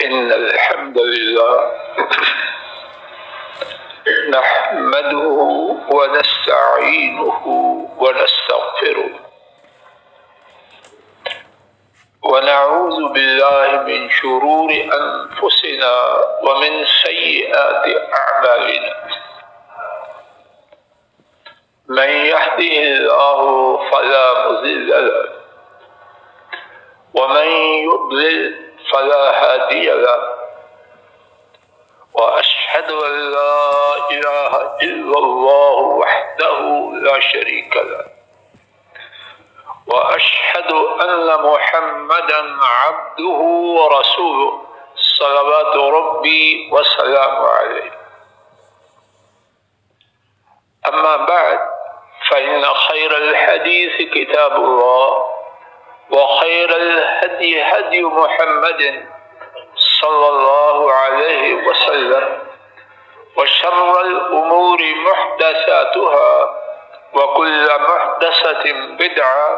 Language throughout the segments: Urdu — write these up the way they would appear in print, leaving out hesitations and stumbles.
إن الحمد لله نحمده ونستعينه ونستغفره ونعوذ بالله من شرور أنفسنا ومن سيئات أعمالنا من يهده الله فلا مضل له ومن يضلل فلا هادي له وأشهد أن لا إله إلا الله وحده لا شريك له وأشهد أن محمدا عبده ورسوله صلوات ربي وسلامه عليه. أما بعد فإن خير الحديث كتاب الله وخير الهدي هدي محمد صلى الله عليه وسلم وشر الأمور محدثاتها وكل محدثة بدعة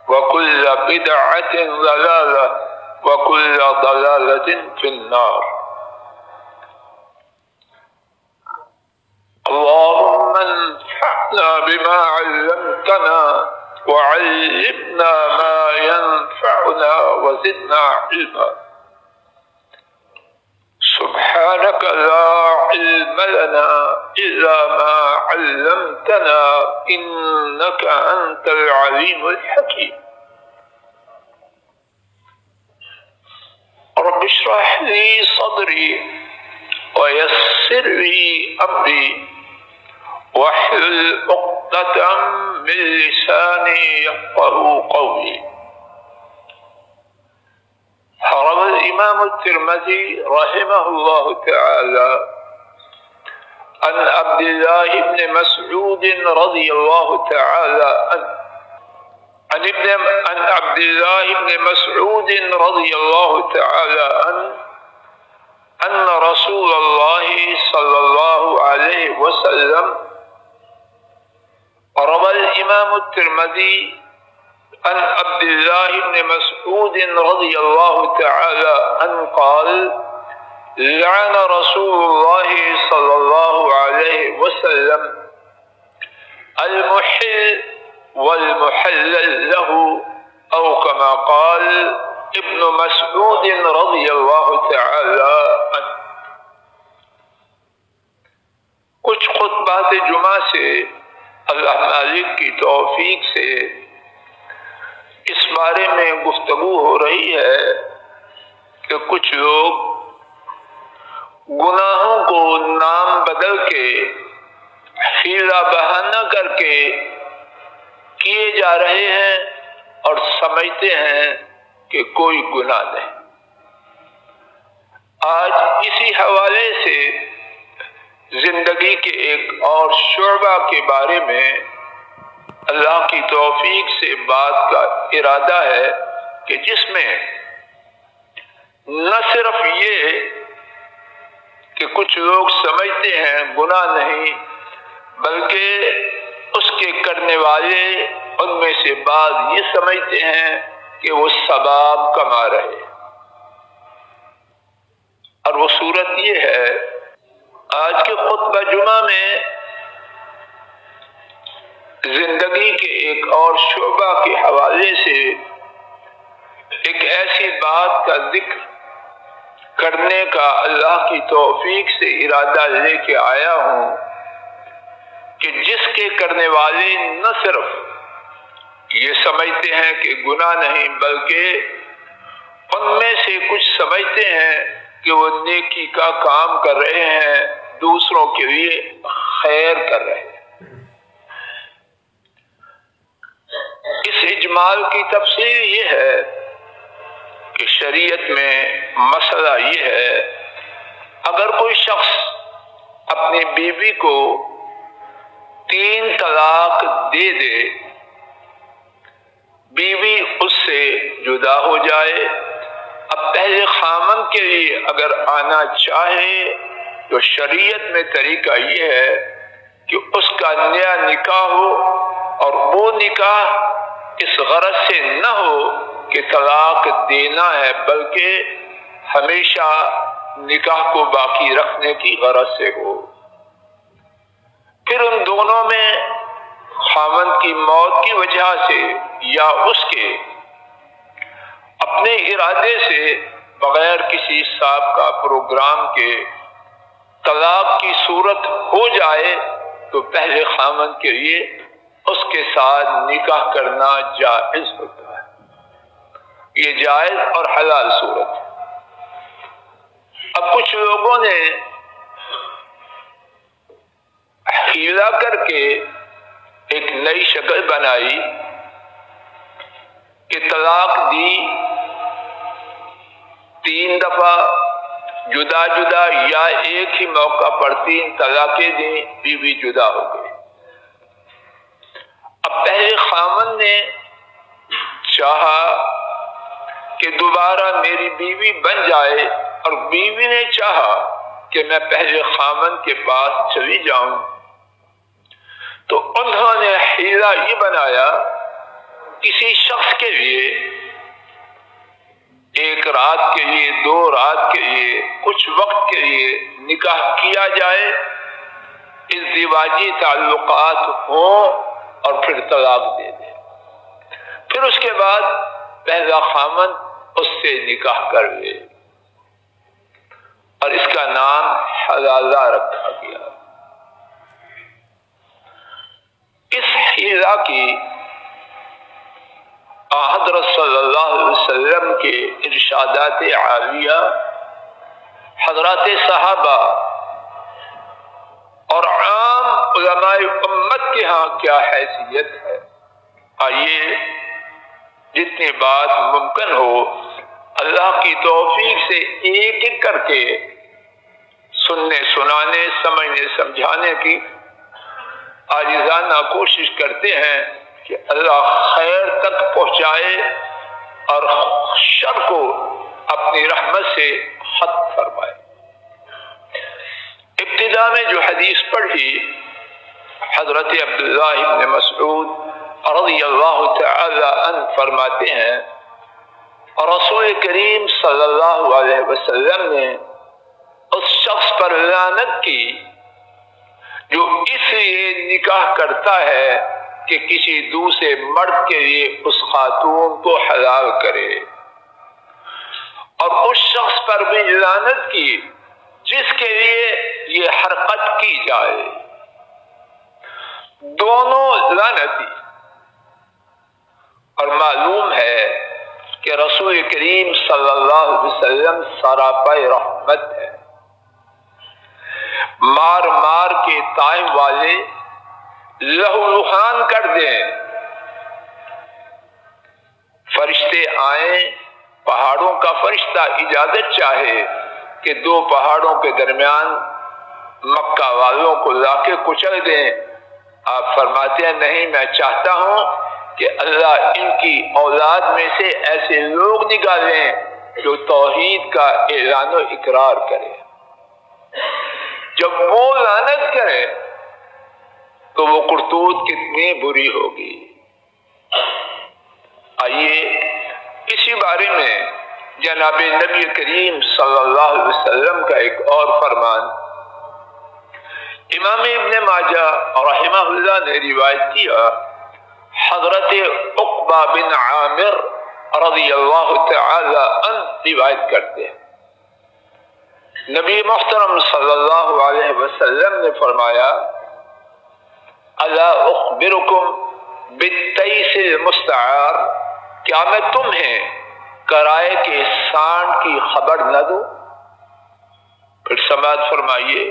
وكل بدعة ضلالة وكل ضلالة في النار. اللهم انفعنا بما علمتنا وعلمنا ما ينفعنا وزدنا علما. سبحانك لا علم لنا إلا ما علمتنا إنك أنت العليم الحكيم. رب اشرح لي صدري ويسر لي أمري واحلل عقدة من لساني يفقهوا قولي. روى الإمام الترمذي رحمه الله تعالى عن عبد الله بن مسعود رضي الله تعالى عنه عن عبد الله بن مسعود رضي الله تعالى عنه أن رسول الله صلى الله عليه وسلم. روى الإمام الترمذي عن عبد الله بن مسعود رضي الله تعالى عنه قال: لعن رسول الله صلى الله عليه وسلم المحل والمحلل له، أو كما قال ابن مسعود رضی اللہ تعالی عنہ. کچھ خطبات جمعہ سے اللہ مالک کی توفیق سے اس بارے میں گفتگو ہو رہی ہے کہ کچھ لوگ گناہوں کو نام بدل کے حیلہ بہانہ کر کے کیے جا رہے ہیں اور سمجھتے ہیں کہ کوئی گناہ نہیں. آج اسی حوالے سے زندگی کے ایک اور شعبہ کے بارے میں اللہ کی توفیق سے بات کا ارادہ ہے کہ جس میں نہ صرف یہ کہ کچھ لوگ سمجھتے ہیں گناہ نہیں، بلکہ اس کے کرنے والے ان میں سے بعض یہ سمجھتے ہیں کہ وہ ثواب کما رہے، اور وہ صورت یہ ہے. آج کے خطبہ جمعہ میں زندگی کے ایک اور شعبہ کے حوالے سے ایک ایسی بات کا ذکر کرنے کا اللہ کی توفیق سے ارادہ لے کے آیا ہوں کہ جس کے کرنے والے نہ صرف یہ سمجھتے ہیں کہ گناہ نہیں، بلکہ ان میں سے کچھ سمجھتے ہیں کہ وہ نیکی کا کام کر رہے ہیں، دوسروں کے لیے خیر کر رہے ہیں. اس اجمال کی تفصیل یہ ہے کہ شریعت میں مسئلہ یہ ہے، اگر کوئی شخص اپنی بیوی کو 3 طلاق دے دے، بیوی اس سے جدا ہو جائے، اب پہلے خامن کے لیے اگر آنا چاہے تو شریعت میں طریقہ یہ ہے کہ اس کا نیا نکاح ہو، اور وہ نکاح اس غرض سے نہ ہو کہ طلاق دینا ہے، بلکہ ہمیشہ نکاح کو باقی رکھنے کی غرض سے ہو، پھر ان دونوں میں خاوند کی موت کی وجہ سے یا اس کے اپنے ارادے سے بغیر کسی سابقہ پروگرام کے طلاق کی صورت ہو جائے تو پہلے خاوند کے لیے اس کے ساتھ نکاح کرنا جائز ہوتا ہے، یہ جائز اور حلال صورت ہے۔ اب کچھ لوگوں نے حیلہ کر کے ایک نئی شکل بنائی کہ طلاق دی 3 دفعہ جدا جدا یا ایک ہی موقع پر 3 طلاقیں دیں، بیوی جدا ہو گئی۔ اب پہلے خاوند نے چاہا کہ دوبارہ میری بیوی بن جائے اور بیوی نے چاہا کہ میں پہلے خاوند کے پاس چلی جاؤں، تو انہوں نے حیلہ یہ بنایا کسی شخص کے لیے 1 رات کے لیے 2 رات کے لیے کچھ وقت کے لیے نکاح کیا جائے، ازدواجی تعلقات ہوں اور پھر طلاق دے دے، پھر اس کے بعد پہلا خاوند اس سے نکاح کر لے، اور اس کا نام حلالہ رکھا گیا۔ اس حیلہ کی حضرت صلی اللہ علیہ وسلم کے ارشادات عالیہ، حضرات صحابہ اور عام علماء امت کے ہاں کیا حیثیت ہے، آئیے جتنی بات ممکن ہو اللہ کی توفیق سے ایک ایک کر کے سننے سنانے سمجھنے سمجھانے کی عاجزانہ کوشش کرتے ہیں کہ اللہ خیر تک پہنچائے اور شر کو اپنی رحمت سے ختم فرمائے۔ ابتدا میں جو حدیث پڑھی حضرت عبداللہ ابن مسعود رضی اللہ تعالی عنہ فرماتے ہیں، رسول کریم صلی اللہ علیہ وسلم نے اس شخص پر لعنت کی جو اس لیے نکاح کرتا ہے کہ کسی دوسرے مرد کے لیے اس خاتون کو حلال کرے، اور اس شخص پر بھی لعنت کی جس کے لیے یہ حرکت کی جائے، دونوں لعنتی۔ اور معلوم ہے کہ رسول کریم صلی اللہ علیہ وسلم سراپا رحمت ہے، مار مار کے طائف والے لہو لہان کر دیں، فرشتے آئیں، پہاڑوں کا فرشتہ اجازت چاہے کہ 2 پہاڑوں کے درمیان مکہ والوں کو لا کے کچل دیں، آپ فرماتے ہیں نہیں، میں چاہتا ہوں کہ اللہ ان کی اولاد میں سے ایسے لوگ نکالیں جو توحید کا اعلان و اقرار کرے۔ جب وہ لعنت کرے تو وہ کرتوت کتنی بری ہوگی۔ آئیے اسی بارے میں جناب نبی کریم صلی اللہ علیہ وسلم کا ایک اور فرمان امام ابن ماجہ رحمہ اللہ نے روایت کیا، حضرت عقبہ بن عامر رضی اللہ تعالی عنہ روایت کرتے ہیں، نبی محترم صلی اللہ علیہ وسلم نے فرمایا، الا اخبرکم بالتیس المستعار، کیا میں تمہیں کرائے کے سانڈ کی خبر نہ دوں؟ پھر سماعت فرمائیے،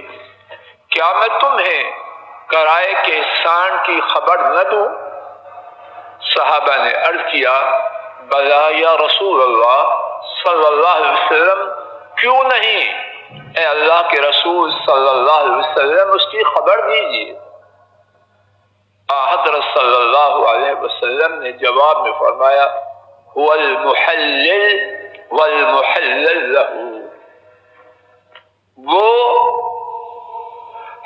کیا میں تمہیں کرائے کے سانڈ کی خبر نہ دوں؟ صحابہ نے عرض کیا، بلا یا رسول اللہ صلی اللہ علیہ وسلم، کیوں نہیں، اے اللہ کے رسول صلی اللہ علیہ وسلم اس کی خبر دیجیے۔ حضرت صلی اللہ علیہ وسلم نے جواب میں فرمایا، هو المحلل والمحلل له، وہ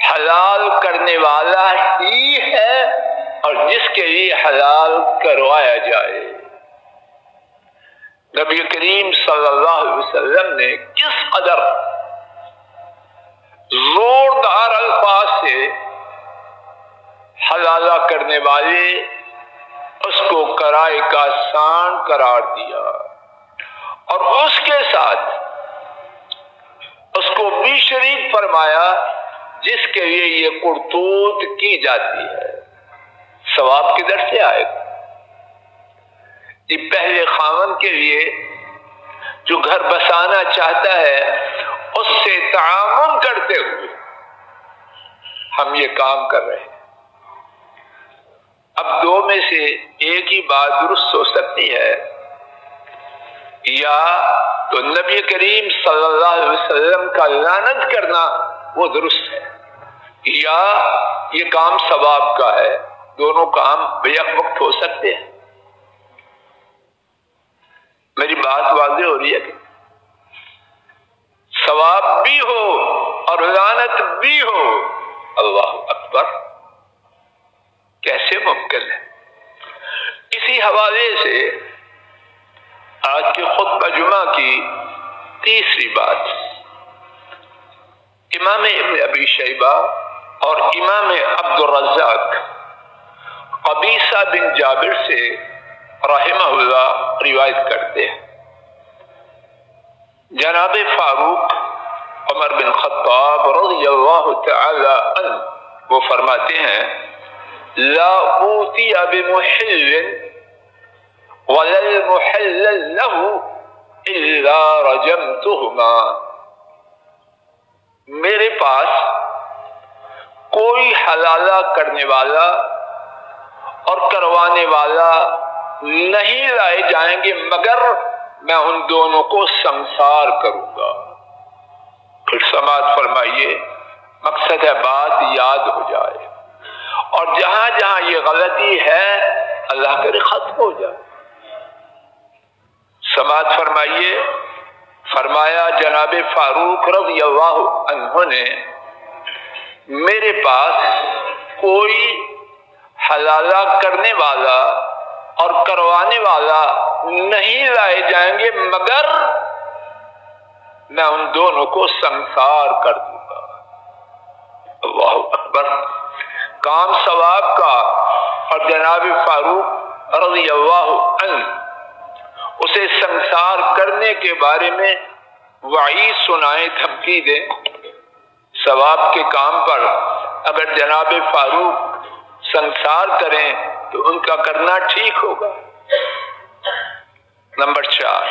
حلال کرنے والا ہی ہے اور جس کے لیے حلال کروایا جائے۔ نبی کریم صلی اللہ علیہ وسلم نے کس قدر زوردار الفاظ سے حلالہ کرنے والے اس کو کرائے کا سان قرار دیا، اور اس کے ساتھ اس کو بھی شریک فرمایا جس کے لیے یہ کرتوت کی جاتی ہے۔ ثواب کدھر سے آئے گا؟ یہ پہلے خاوند کے لیے جو گھر بسانا چاہتا ہے اس سے تعاون کرتے ہوئے ہم یہ کام کر رہے ہیں۔ اب دو میں سے ایک ہی بات درست ہو سکتی ہے، یا تو نبی کریم صلی اللہ علیہ وسلم کا لعنت کرنا وہ درست ہے، یا یہ کام ثواب کا ہے۔ دونوں کام بیک وقت ہو سکتے ہیں۔ میری بات واضح ہو رہی ہے کہ ثواب بھی ہو اور لعنت بھی ہو؟ اللہ اکبر، کیسے ممکن ہے؟ اسی حوالے سے آج کے خطبہ جمعہ کی تیسری بات، امام ابن ابی شیبہ اور امام عبد الرزاق قبیصہ بن جابر سے رحمہ اللہ روایت کرتے ہیں، جناب فاروق عمر بن خطاب رضی اللہ تعالی عنہ وہ فرماتے ہیں، لا اوتی بمحل ولا المحل له الا رجمتهما، میرے پاس کوئی حلالہ کرنے والا اور کروانے والا نہیں لائے جائیں گے مگر میں ان دونوں کو سنسار کروں گا۔ پھر سماعت فرمائیے، مقصد ہے بات یاد ہو جائے، اور جہاں جہاں یہ غلطی ہے اللہ کرے ختم ہو جائے۔ سماعت فرمائیے، فرمایا جناب فاروق رضی اللہ عنہ نے، میرے پاس کوئی حلالہ کرنے والا اور کروانے والا نہیں لائے جائیں گے مگر میں ان دونوں کو سنسار کر دوں گا۔ اللہ اکبر، کام ثواب کا، اور جناب فاروق رضی اللہ عنہ اسے سنسار کرنے کے بارے میں وعید سنائیں، دھمکی دیں۔ ثواب کے کام پر اگر جناب فاروق سنسار کریں تو ان کا کرنا ٹھیک ہوگا۔ نمبر 4،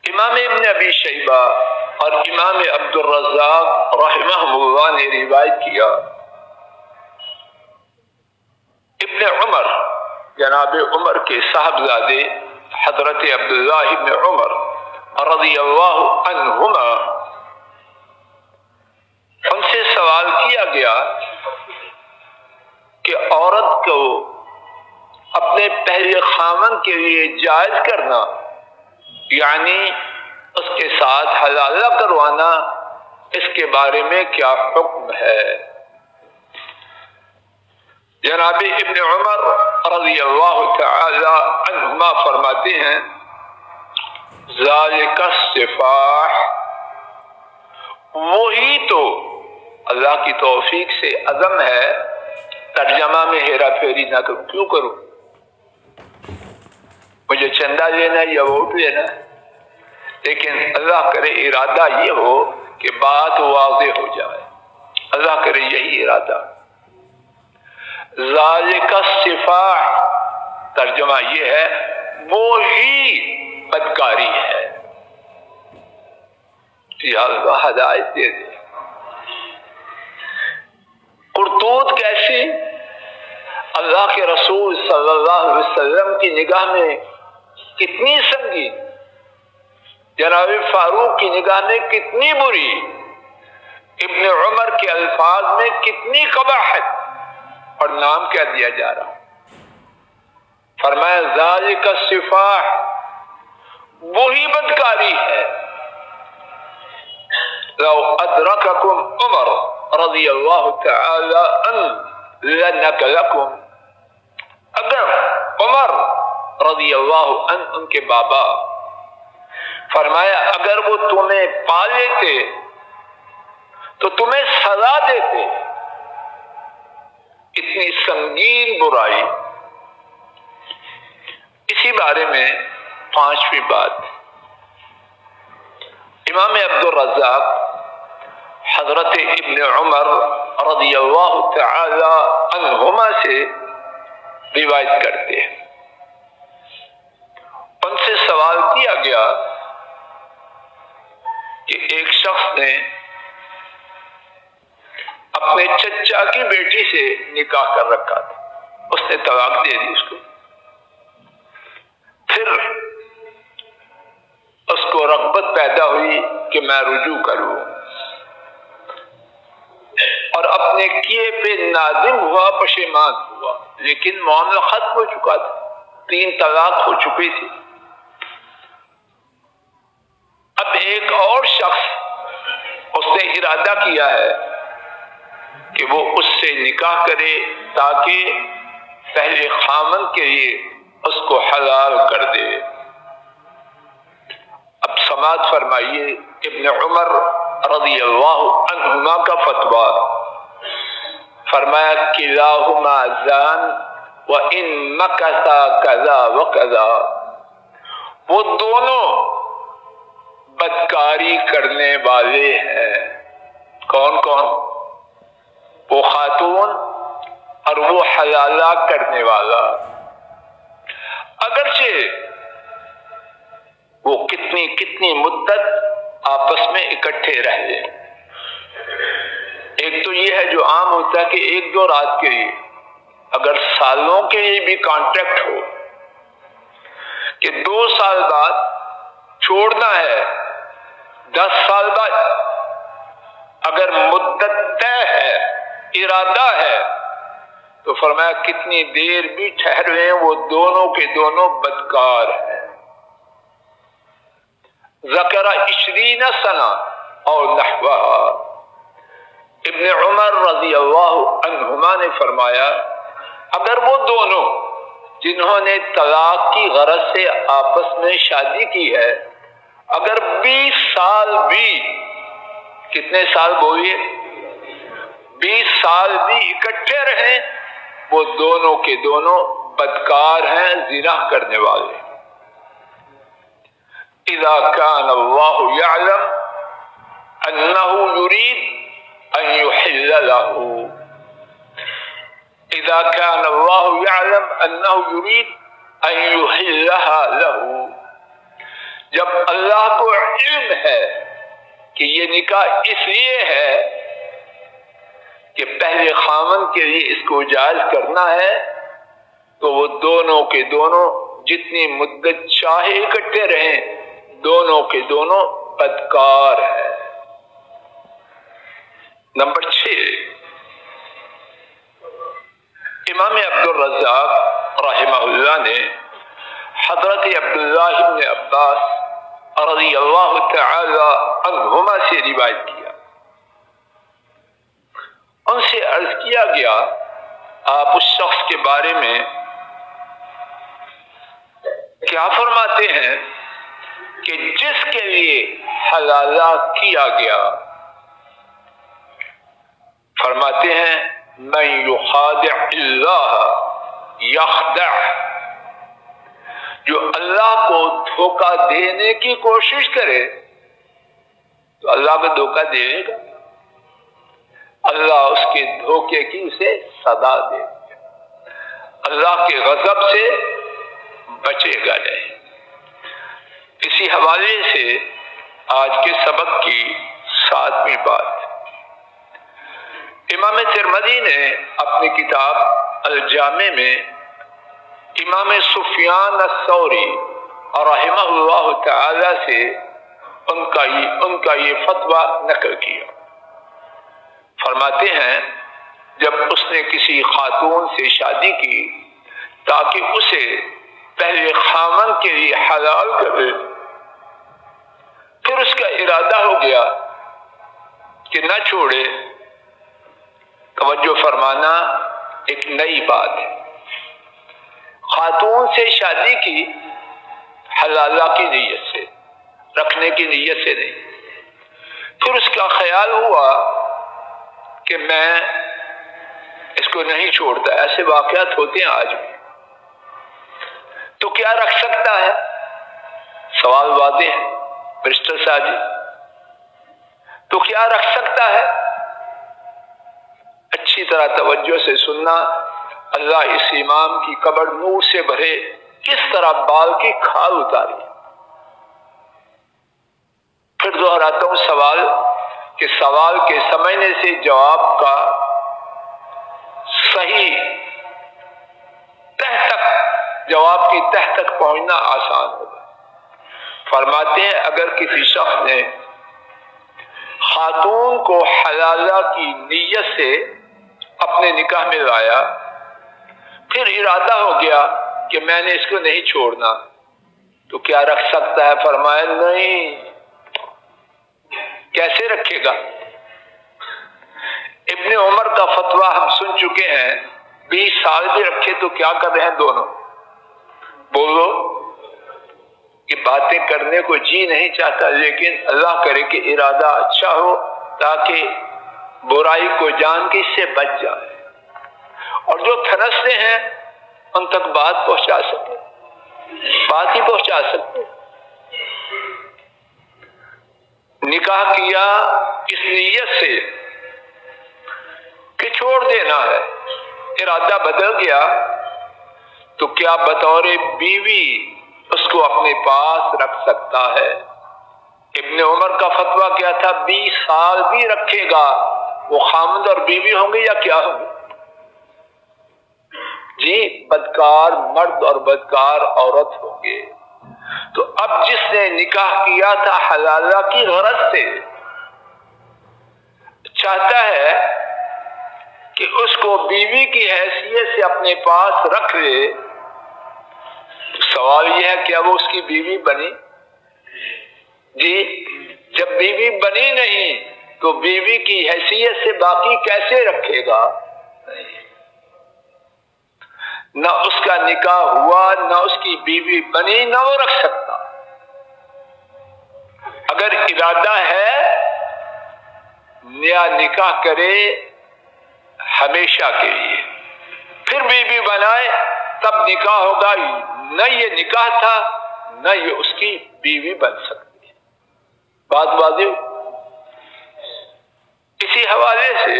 امام ابن ابی شیبہ اور امام عبد الرزاق رحمہ اللہ نے روایت کیا، ابن عمر جناب عمر کے صاحبزادے حضرت عبداللہ ابن عمر رضی اللہ عنہما، ان سے سوال کیا گیا کہ عورت کو اپنے پہلے خاوند کے لیے جائز کرنا، یعنی اس کے ساتھ حلالہ کروانا، اس کے بارے میں کیا حکم ہے؟ جناب ابن عمر رضی اللہ تعالی عنہما فرماتے ہیں، ذالک السفاح، وہی تو اللہ کی توفیق سے عزم ہے۔ ترجمہ میں ہیرا پھیری نہ کروں، کیوں کروں؟ مجھے چندہ لینا یا ووٹ لینا، لیکن اللہ کرے ارادہ یہ ہو کہ بات واضح ہو جائے، اللہ کرے یہی ارادہ۔ ذالک السفاح، ترجمہ یہ ہے وہی بدکاری ہے۔ یا اللہ ہدایت دے دے۔ کرتوت کیسی؟ اللہ کے رسول صلی اللہ علیہ وسلم کی نگاہ میں کتنی سنگین، جناب فاروق کی نگاہ میں کتنی بری، ابن عمر کے الفاظ میں کتنی قباحت، اور نام کیا دیا جا رہا؟ فرمایا ذالک السفاح، وہی بدکاری ہے۔ لو ادرککم عمر رضی اللہ تعالی عنہ لنکلکم، اگر عمر رضی اللہ عنہ ان کے بابا، فرمایا اگر وہ تمہیں پا لیتے تو تمہیں سزا دیتے. اتنی سنگین برائی. اسی بارے میں پانچویں بات، امام عبدالرزاق حضرت ابن عمر رضی اللہ تعالی عنہما سے روایت کرتے ہیں. ان سے سوال کیا گیا کہ ایک شخص نے اپنے چچا کی بیٹی سے نکاح کر رکھا تھا، اس نے طلاق دے دی اس کو. پھر اس کو رغبت پیدا ہوئی کہ میں رجوع کروں، اور اپنے کیے پہ نادم ہوا، پشیمان ہوا، لیکن معاملہ ختم ہو چکا تھا، 3 طلاق ہو چکی تھی. اب ایک اور شخص اس نے ارادہ کیا ہے کہ وہ اس سے نکاح کرے تاکہ پہلے خامن کے لیے اس کو حلال کر دے. اب سماعت فرمائیے ابن عمر رضی اللہ عنہما کا فتویٰ. فرمایا کلاہما زان وان مکثا کذا وکذا، وہ دونوں بدکاری کرنے والے ہیں. کون کون؟ وہ خاتون اور وہ حلالہ کرنے والا. اگرچہ وہ کتنی مدت آپس میں اکٹھے رہے. ایک تو یہ ہے جو عام ہوتا ہے کہ 1-2 رات کے لیے، اگر سالوں کے لیے بھی کانٹریکٹ ہو کہ 2 سال بعد چھوڑنا ہے، 10 سال بعد، اگر مدت طے ہے، ارادہ ہے، تو فرمایا کتنی دیر بھی ٹھہرے وہ دونوں کے دونوں بدکار ہیں. ذکر 20 سنہ اور نحوہا. ابن عمر رضی اللہ عنہما نے فرمایا اگر وہ دونوں جنہوں نے طلاق کی غرض سے آپس میں شادی کی ہے، اگر 20 سال بھی، کتنے سال بولیے، 20 سال بھی اکٹھے رہیں، وہ دونوں کے دونوں بدکار ہیں، زنا کرنے والے. اذا كان الله يعلم انه يريد ان يحل له، اذا كان الله يعلم انه يريد ان يحلها له، جب اللہ کو علم ہے کہ یہ نکاح اس لیے ہے کہ پہلے خامن کے لیے اس کو جائز کرنا ہے، تو وہ دونوں کے دونوں جتنی مدت چاہے اکٹھے رہیں، دونوں کے دونوں بدکار ہیں. نمبر 6، امام عبدالرزاق رحمہ اللہ نے حضرت عبداللہ بن عباس رضی اللہ تعالی عنہما سے روایت کیا. ان سے عرض کیا گیا آپ اس شخص کے بارے میں کیا فرماتے ہیں کہ جس کے لیے حلالہ کیا گیا؟ فرماتے ہیں من یخادع اللہ یخدع، جو اللہ کو دھوکہ دینے کی کوشش کرے تو اللہ کو دھوکہ دے گا، اللہ اس کے دھوکے کی اسے سزا دے گا، اللہ کے غضب سے بچے گا نہیں. اسی حوالے سے آج کے سبق کی 7ویں بات، امام ترمذی نے اپنی کتاب الجامع میں امام سفیان الثوری رحمہ اللہ تعالی سے ان کا یہ فتویٰ نقل کیا. فرماتے ہیں جب اس نے کسی خاتون سے شادی کی تاکہ اسے پہلے خامن کے لیے حلال کرے، پھر اس کا ارادہ ہو گیا کہ نہ چھوڑے. توجہ فرمانا ایک نئی بات ہے. خاتون سے شادی کی حلالہ کی نیت سے، رکھنے کی نیت سے نہیں. پھر اس کا خیال ہوا کہ میں اس کو نہیں چھوڑتا. ایسے واقعات ہوتے ہیں آج بھی. تو کیا رکھ سکتا ہے؟ سوال واضح ہے برسٹر صاحب جی. تو کیا رکھ سکتا ہے؟ اچھی طرح توجہ سے سننا. اللہ اس امام کی قبر نور سے بھرے، کس طرح بال کی کھال اتاری. پھر دہراتا ہوں سوال، کہ سوال کے سمجھنے سے جواب کا صحیح تہ تک، جواب کی تہ تک پہنچنا آسان ہوگا. فرماتے ہیں اگر کسی شخص نے خاتون کو حلالہ کی نیت سے اپنے نکاح میں لایا، پھر ارادہ ہو گیا کہ میں نے اس کو نہیں چھوڑنا، تو کیا رکھ سکتا ہے؟ فرمایا نہیں. کیسے رکھے گا؟ ابن عمر کا فتویٰ ہم سن چکے ہیں. 20 سال بھی رکھے تو کیا کر رہے ہیں دونوں؟ بولو. یہ باتیں کرنے کو جی نہیں چاہتا، لیکن اللہ کرے کہ ارادہ اچھا ہو تاکہ برائی کو جان کے اس سے بچ جائے، اور جو تھنستے ہیں ان تک بات پہنچا سکے، بات ہی پہنچا سکتے. نکاح کیا اس نیت سے کہ چھوڑ دینا ہے، ارادہ بدل گیا تو کیا بطور بیوی اس کو اپنے پاس رکھ سکتا ہے؟ ابن عمر کا فتویٰ کیا تھا؟ 20 سال بھی رکھے گا. وہ خامد اور بیوی ہوں گے یا کیا ہوں گے؟ جی بدکار مرد اور بدکار عورت ہوں گے. تو اب جس نے نکاح کیا تھا حلالہ کی غرض سے، چاہتا ہے کہ اس کو بیوی کی حیثیت سے اپنے پاس رکھ لے. سوال یہ ہے کیا وہ اس کی بیوی بنی؟ جی جب بیوی بنی نہیں تو بیوی کی حیثیت سے باقی کیسے رکھے گا؟ نہ اس کا نکاح ہوا، نہ اس کی بیوی بنی، نہ وہ رکھ سکتا. اگر ارادہ ہے نیا نکاح کرے ہمیشہ کے لیے، پھر بیوی بنائے، تب نکاح ہوگا. نہ یہ نکاح تھا، نہ یہ اس کی بیوی بن سکتی. بات واضح. اسی حوالے سے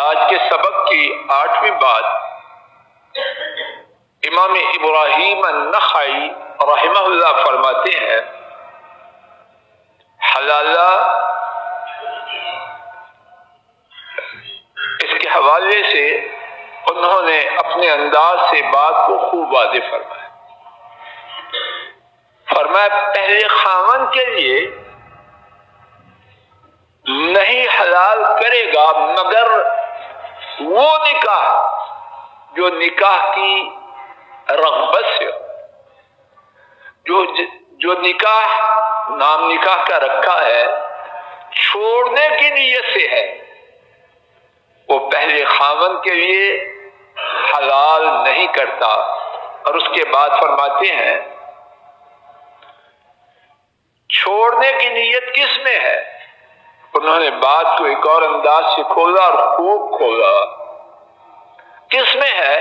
آج کے سبق کی 8ویں بات، امام ابراہیم النخعی رحمہ اللہ فرماتے ہیں حلالہ اس کے حوالے سے انہوں نے اپنے انداز سے بات کو خوب واضح فرمایا. فرمایا پہلے خاوند کے لیے نہیں حلال کرے گا مگر وہ نکاح جو نکاح کی رغبت سے، جو نکاح نام نکاح کا رکھا ہے چھوڑنے کی نیت سے ہے، وہ پہلے خاوند کے لیے حلال نہیں کرتا. اور اس کے بعد فرماتے ہیں چھوڑنے کی نیت کس میں ہے؟ انہوں نے بات کو ایک اور انداز سے کھولا اور خوب کھولا. کس میں ہے؟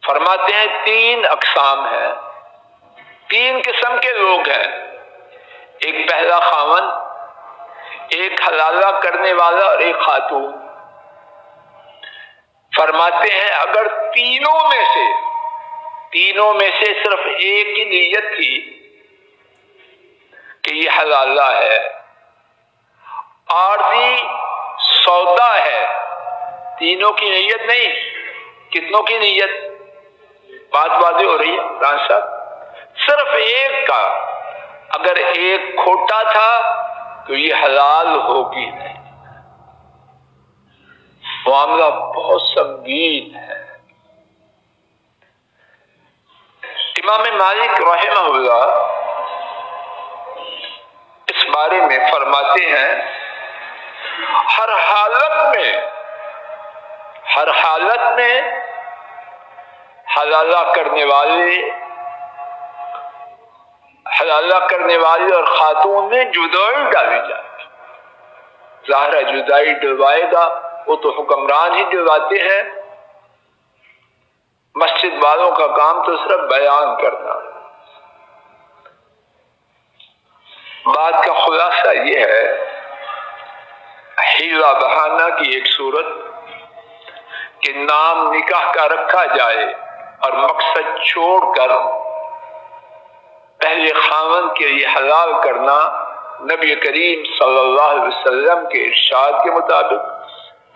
فرماتے ہیں 3 اقسام ہیں، 3 قسم کے لوگ ہیں. ایک پہلا خاوند، ایک حلالہ کرنے والا اور ایک خاتون. فرماتے ہیں اگر تینوں میں سے صرف ایک ہی نیت تھی کہ یہ حلالہ ہے، عارضی سودا ہے، تینوں کی نیت نہیں، کتنوں کی نیت؟ بات واضح ہو رہی ہے ران صاحب؟ صرف ایک کا اگر ایک کھوٹا تھا تو یہ حلال ہوگی نہیں. معاملہ بہت سنگین ہے. امام مالک رحمہ اللہ اس بارے میں فرماتے ہیں ہر حالت میں حلالہ کرنے والے اور خاتون میں جدائی ڈالی جائے. ظاہر ہے جدائی ڈلوائے گا وہ تو حکمران ہی ڈلواتے ہیں. مسجد والوں کا کام تو صرف بیان کرنا. بات کا خلاصہ یہ ہے حیلہ بہانہ کی ایک صورت کہ نام نکاح کا رکھا جائے اور مقصد چھوڑ کر پہلے خاوند کے لیے حلال کرنا نبی کریم صلی اللہ علیہ وسلم کے ارشاد کے مطابق،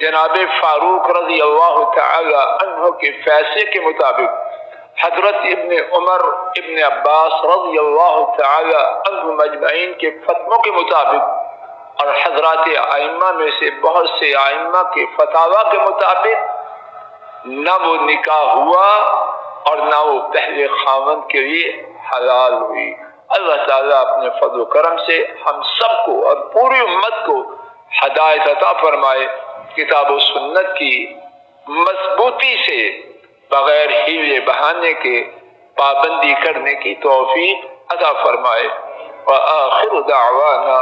جناب فاروق رضی اللہ تعالی عنہ کے فیصلے کے مطابق، حضرت ابن عمر ابن عباس رضی اللہ تعالی عنہ مجمعین کے فتووں کے مطابق، اور حضرات ائمہ میں سے بہت سے ائمہ کے فتاوی کے مطابق نہ وہ نکاح ہوا اور نہ وہ پہلے خاوند کے لیے حلال ہوئی. اللہ تعالیٰ اپنے فضل و کرم سے ہم سب کو اور پوری امت کو ہدایت عطا فرمائے، کتاب و سنت کی مضبوطی سے بغیر ہیلے بہانے کے پابندی کرنے کی توفیق عطا فرمائے. وآخر دعوانا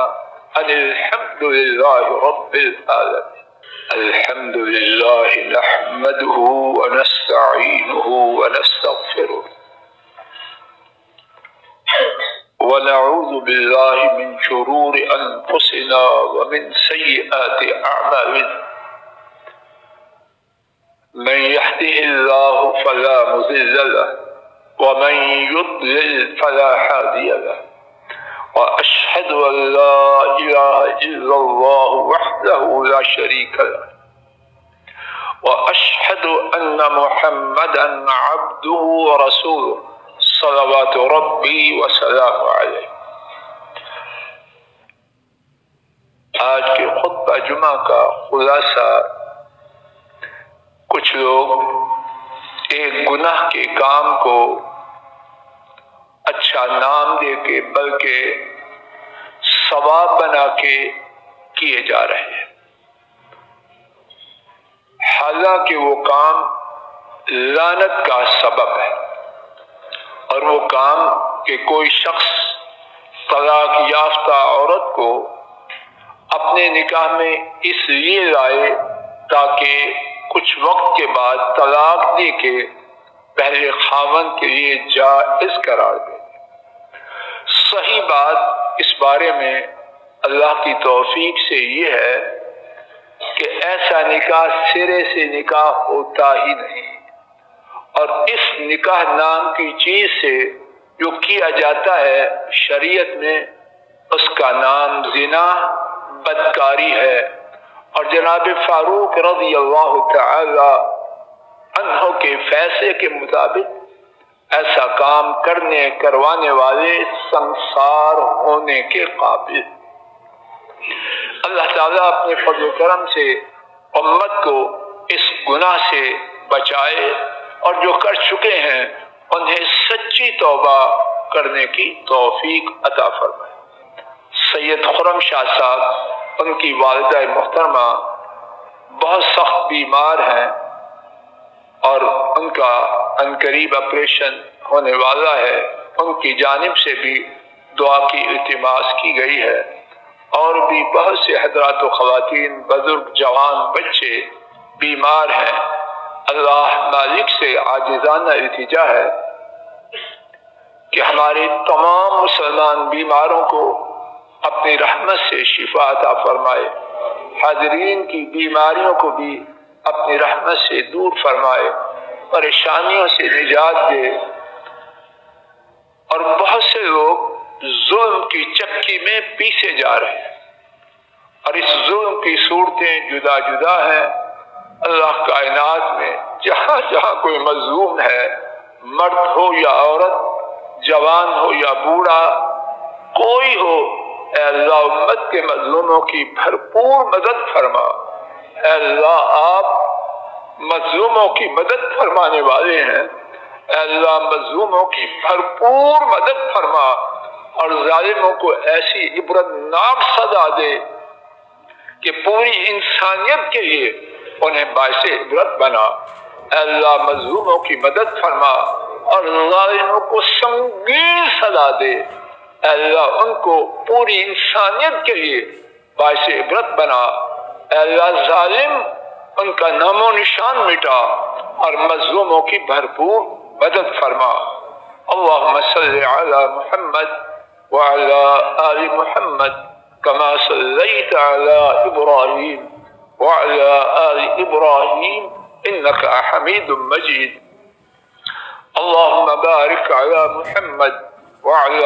ان الحمد للہ رب العالمین. الحمد للہ نحمده ونستعینه ونستغفره ونعوذ باللہ من شرور انفسنا ومن سیئات اعمالنا من يهده الله فلا مضل له ومن يضلل فلا هادي له واشهد ان لا اله الا الله وحده لا شريك له واشهد ان محمدا عبده ورسوله صلوات ربی وسلام علیہ. آج کے خطبہ جمعہ کا خلاصہ، کچھ لوگ ایک گناہ کے کام کو اچھا نام دے کے بلکہ ثواب بنا کے کیے جا رہے ہیں، حالانکہ وہ کام لعنت کا سبب ہے. اور وہ کام کہ کوئی شخص طلاق یافتہ عورت کو اپنے نکاح میں اس لیے لائے تاکہ کچھ وقت کے بعد طلاق دے کے پہلے خاوند کے لیے جائز قرار دے. صحیح بات اس بارے میں اللہ کی توفیق سے یہ ہے کہ ایسا نکاح سرے سے نکاح ہوتا ہی نہیں، اور اس نکاح نام کی چیز سے جو کیا جاتا ہے شریعت میں اس کا نام زنا، بدکاری ہے. اور جناب فاروق رضی اللہ تعالی عنہ کے فیصلے کے مطابق ایسا کام کروانے والے سنسار ہونے کے قابل. اللہ تعالیٰ اپنے فضل و کرم سے امت کو اس گناہ سے بچائے، اور جو کر چکے ہیں انہیں سچی توبہ کرنے کی توفیق عطا فرمائے. سید خرم شاہ صاحب، ان کی والدہ محترمہ بہت سخت بیمار ہیں اور ان کا عنقریب آپریشن ہونے والا ہے. ان کی جانب سے بھی دعا کی التماس کی گئی ہے، اور بھی بہت سے حضرات و خواتین، بزرگ، جوان، بچے بیمار ہیں. اللہ مالک سے عاجزانہ التجا ہے کہ ہمارے تمام مسلمان بیماروں کو اپنی رحمت سے شفا عطا فرمائے، حاضرین کی بیماریوں کو بھی اپنی رحمت سے دور فرمائے، پریشانیوں سے نجات دے. اور بہت سے لوگ ظلم کی چکی میں پیسے جا رہے ہیں، اور اس ظلم کی صورتیں جدا جدا ہیں. اللہ کائنات میں جہاں جہاں کوئی مظلوم ہے، مرد ہو یا عورت، جوان ہو یا بوڑھا، کوئی ہو، اے اللہ امت کے مظلوموں کی بھرپور مدد فرما. اے اللہ آپ مظلوموں کی مدد فرمانے والے ہیں. اے اللہ مظلوموں کی بھرپور مدد فرما، اور ظالموں کو ایسی عبرتناک سزا دے کہ پوری انسانیت کے لیے انہیں باعث عبرت بنا. اے اللہ مظلوموں کی مدد فرما اور ظالموں کو سنگین سزا دے، اے اللہ ان کو پوری انسانیت کے لیے باعث عبرت بنا، اے اللہ ظالم ان کا نام و نشان مٹا اور مظلوموں کی بھرپور مدد فرما۔ اللہم صلی علی محمد وعلی آل محمد کما صلیت علی ابراہیم وعلی آل ابراہیم انک حمید مجید۔ اللہم بارک علی محمد وعلی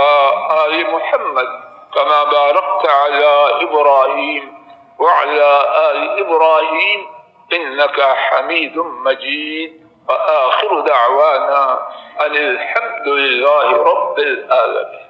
آل محمد کما بارکت علی ابراہیم وعلی آل ابراہیم انک حمید مجید۔ وآخر دعوانا ان الحمد للہ رب العالمین۔